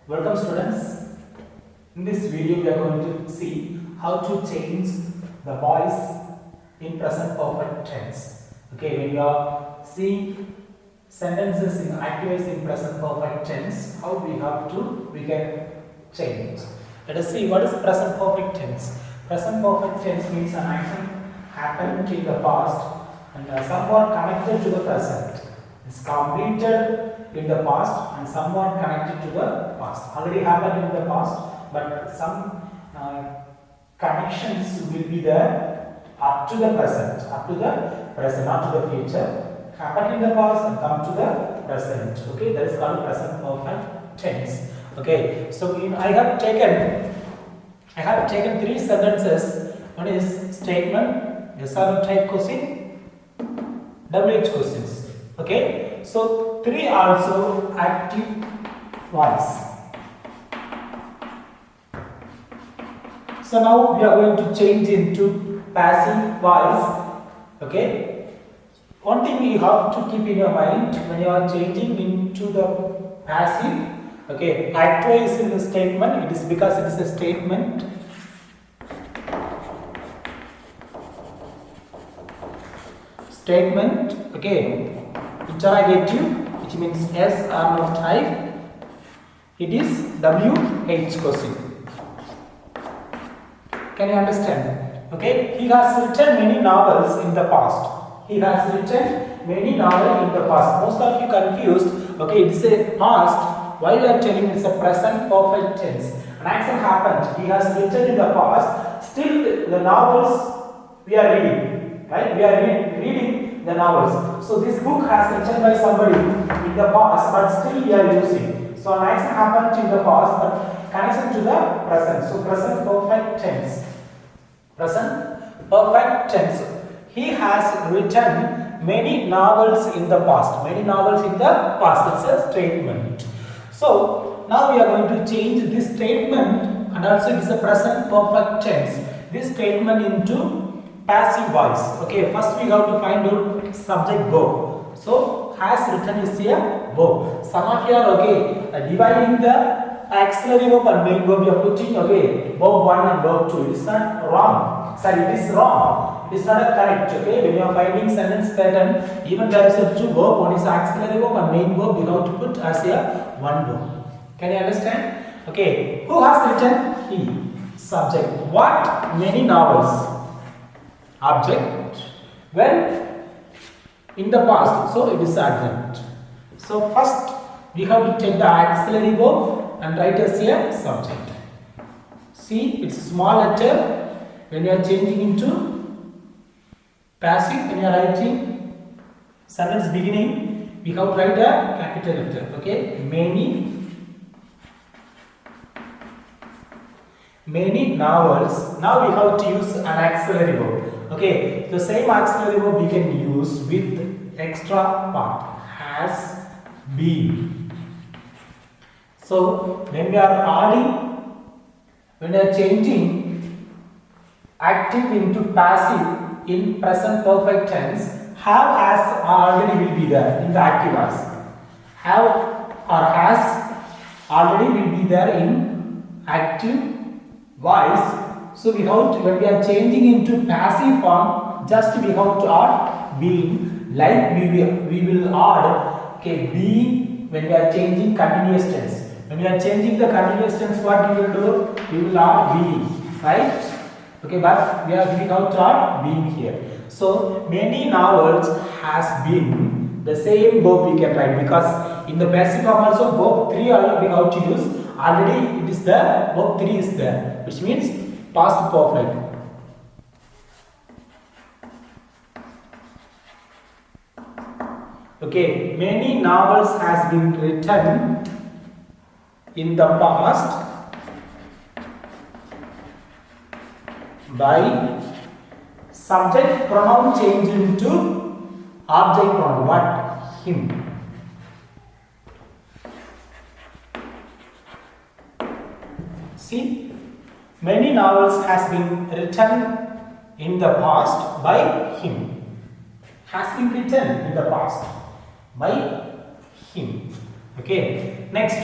Welcome students. In this video we are going to see how to change the voice in present perfect tense. Okay, when you are seeing sentences in active voice in present perfect tense, how we can change. Let us see what is present perfect tense. Present perfect tense means an action happened in the past and somewhat connected to the present. It's completed in the past and somewhat connected to the past. Already happened in the past, but some connections will be there up to the present, not to the future. Happened in the past and come to the present. Okay, that is called present perfect tense. Okay, so I have taken three sentences. One is statement, yes or no type question, WH questions. Okay, so three also active voice. So now we are going to change into passive voice. Okay, one thing you have to keep in your mind when you are changing into the passive. Okay, active is in the statement. It is because it is a statement. Statement. Okay, interrogative, which means yes or no type. It is WH question. Can you understand? Okay, he has written many novels in the past. Most of you confused. Okay, it is a past. Why you are telling it's a present perfect tense? An action happened. He has written in the past. Still, the novels we are reading. Right? We are reading the novels. So this book has written by somebody in the past, but still we are using. So an action happened in the past, but connection to the present. So present perfect tense. Present perfect tense. He has written many novels in the past. It's a statement. So now we are going to change this statement, and also it is a present perfect tense. This statement into passive voice. Okay, first we have to find out subject verb. So has written is a verb. Some of you are dividing the auxiliary verb and main verb. You are putting verb 1 and verb 2. It is not wrong. Sorry, it is wrong. It is not correct. Okay, when you are finding sentence pattern, even there is a two verb. One is auxiliary verb and main verb. You have to put as a one verb. Can you understand? Okay, who has written? He. Subject. What? Many novels. Object. When? In the past. So it is adjunct. So first we have to take the auxiliary verb and write as a subject. See, it's a small letter. When you are changing into passive, when you are writing sentence beginning, we have to write a capital letter. Okay, many novels. Now we have to use an auxiliary verb. Okay, the same auxiliary verb we can use with extra part, has been. So when we are adding, when we are changing active into passive in present perfect tense, have, has, or already will be there in the active voice. Have or has already will be there in active voice. So we have to, when we are changing into passive form, just we have to add being, like we will add being when we are changing continuous tense. When we are changing the continuous tense, what we will do? We will add being, right? Okay, but we have to add being here. So many novels has been, the same verb we can write, because in the passive form also verb 3 we have to use. Already it is there, verb 3 is there, which means past perfect. Okay, many novels has been written in the past by subject pronoun changed into object pronoun. What? Him. See, many novels has been written in the past by him. Has been written in the past by him. Okay. Next,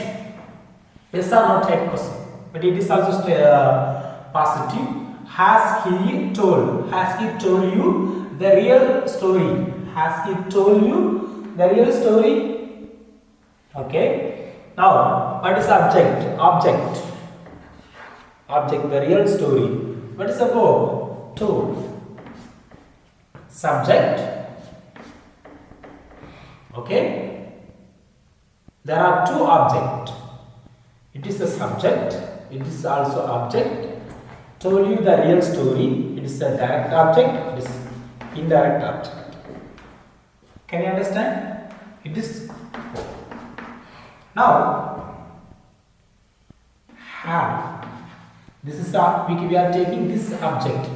Yes or no type question, but it is also positive. Has he told? Has he told you the real story? Has he told you the real story? Okay. Now, what is object? Object. Object, the real story. What is the verb? Told. Subject. Okay. There are two objects. It is a subject. It is also object. Told you the real story. It is a direct object. It is indirect object. Can you understand? It is. Now, have. This is we are taking this object.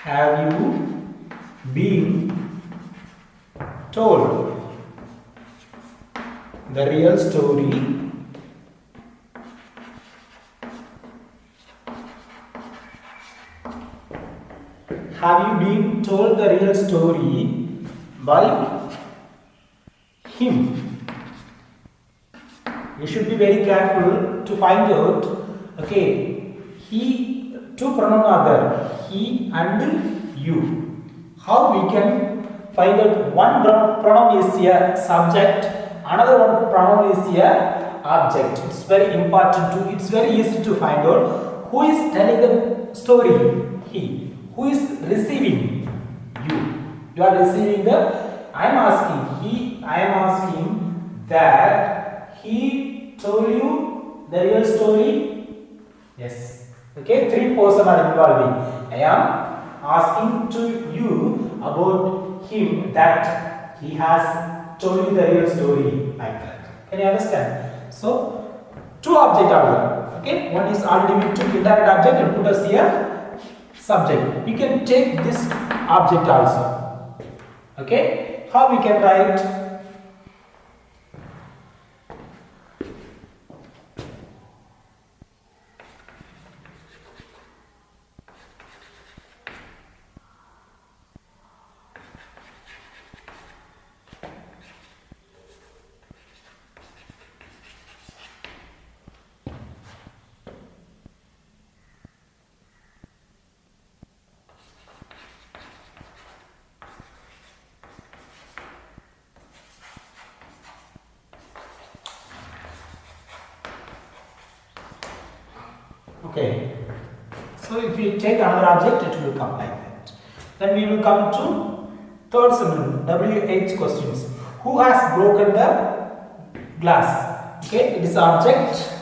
Have you been told the real story? Have you been told the real story by him? You should be very careful to find out. Okay, he, two pronouns are there, he and you. How we can find out? One pronoun is a subject, another one pronoun is a object. It's very important to, it's very easy to find out who is telling the story. He. Who is receiving? You. You are receiving the, I am asking, he, I am asking that he told you the real story? Yes. Okay, three persons are involving. I am asking to you about him that he has told you the real story, like that. Can you understand? So, two objects are there. Okay, one is already we took indirect object and put us here subject. We can take this object also. Okay, how we can write? Okay, so if we take another object, it will come like that. Then we will come to third sentence, WH questions. Who has broken the glass? Okay, it is object.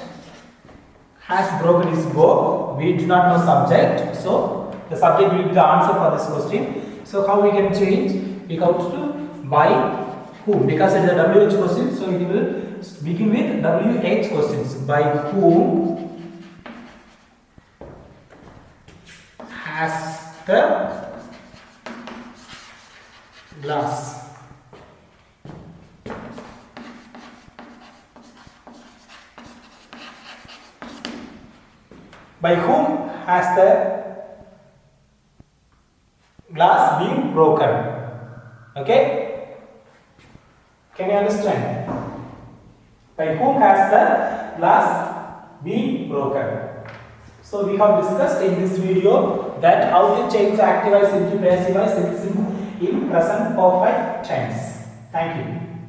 Has broken is verb. We do not know subject, so the subject will be the answer for this question. So how we can change? We come to by whom, because it is a WH question, so it will begin with WH questions. By whom has the glass? By whom has the glass been broken? Okay? Can you understand? By whom has the glass been broken? So we have discussed in this video that how to change the active voice into passive voice in present perfect tense. Thank you.